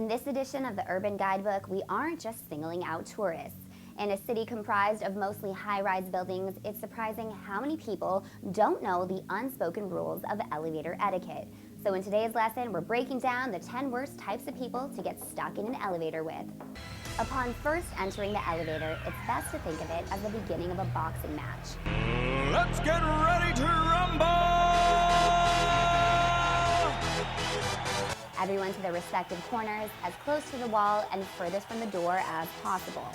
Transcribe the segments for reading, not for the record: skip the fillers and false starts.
In this edition of the Urban Guidebook, we aren't just singling out tourists. In a city comprised of mostly high-rise buildings, it's surprising how many people don't know the unspoken rules of elevator etiquette. So in today's lesson, we're breaking down the 10 worst types of people to get stuck in an elevator with. Upon first entering the elevator, it's best to think of it as the beginning of a boxing match. Let's get ready to rumble! Everyone to their respective corners, as close to the wall and furthest from the door as possible.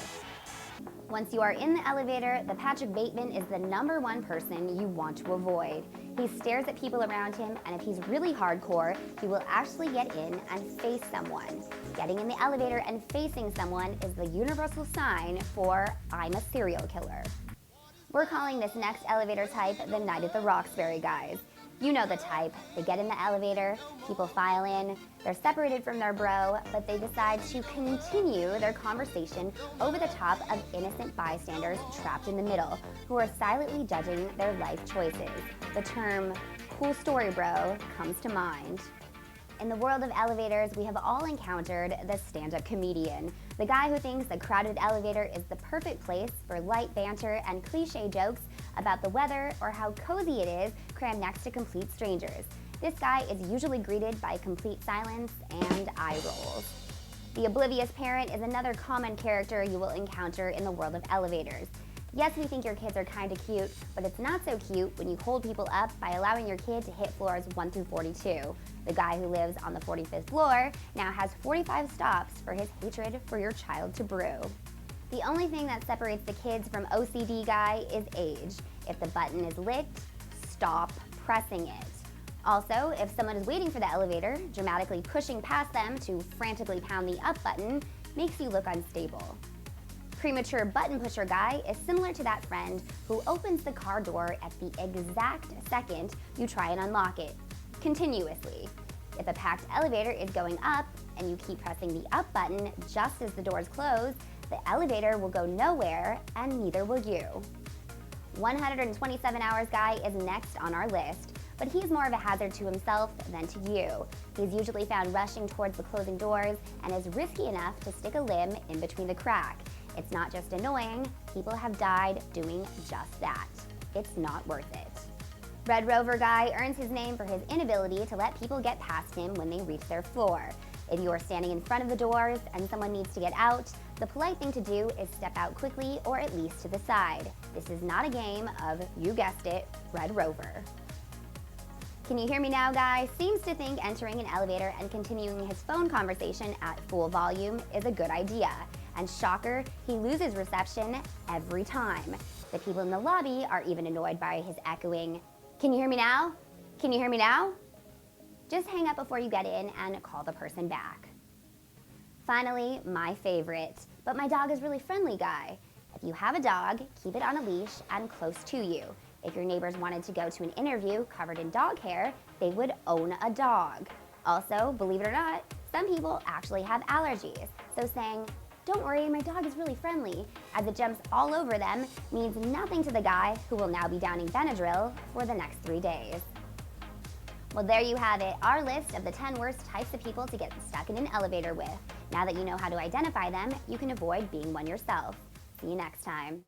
Once you are in the elevator, the Patrick Bateman is the #1 person you want to avoid. He stares at people around him, and if he's really hardcore, he will actually get in and face someone. Getting in the elevator and facing someone is the universal sign for I'm a serial killer. We're calling this next elevator type the Night at the Roxbury guys. You know the type. They get in the elevator, people file in, they're separated from their bro, but they decide to continue their conversation over the top of innocent bystanders trapped in the middle, who are silently judging their life choices. The term, "cool story bro," comes to mind. In the world of elevators, we have all encountered the stand-up comedian, the guy who thinks the crowded elevator is the perfect place for light banter and cliche jokes about the weather or how cozy it is crammed next to complete strangers. This guy is usually greeted by complete silence and eye rolls. The oblivious parent is another common character you will encounter in the world of elevators. Yes, we think your kids are kind of cute, but it's not so cute when you hold people up by allowing your kid to hit floors 1 through 42. The guy who lives on the 45th floor now has 45 stops for his hatred for your child to brew. The only thing that separates the kids from OCD Guy is age. If the button is lit, stop pressing it. Also, if someone is waiting for the elevator, dramatically pushing past them to frantically pound the up button makes you look unstable. Premature button pusher guy is similar to that friend who opens the car door at the exact second you try and unlock it, continuously. If a packed elevator is going up and you keep pressing the up button just as the doors close, the elevator will go nowhere and neither will you. 127 hours guy is next on our list, but he's more of a hazard to himself than to you. He's usually found rushing towards the closing doors and is risky enough to stick a limb in between the crack. It's not just annoying, people have died doing just that. It's not worth it. Red Rover guy earns his name for his inability to let people get past him when they reach their floor. If you are standing in front of the doors and someone needs to get out, the polite thing to do is step out quickly or at least to the side. This is not a game of, you guessed it, Red Rover. Can you hear me now, guy? Seems to think entering an elevator and continuing his phone conversation at full volume is a good idea. And shocker, he loses reception every time. The people in the lobby are even annoyed by his echoing, "Can you hear me now? Can you hear me now?" Just hang up before you get in and call the person back. Finally, my favorite, but my dog is really friendly guy. If you have a dog, keep it on a leash and close to you. If your neighbors wanted to go to an interview covered in dog hair, they would own a dog. Also, believe it or not, some people actually have allergies. So saying, "Don't worry, my dog is really friendly," as it jumps all over them means nothing to the guy who will now be downing Benadryl for the next 3 days. Well, there you have it, our list of the 10 worst types of people to get stuck in an elevator with. Now that you know how to identify them, you can avoid being one yourself. See you next time.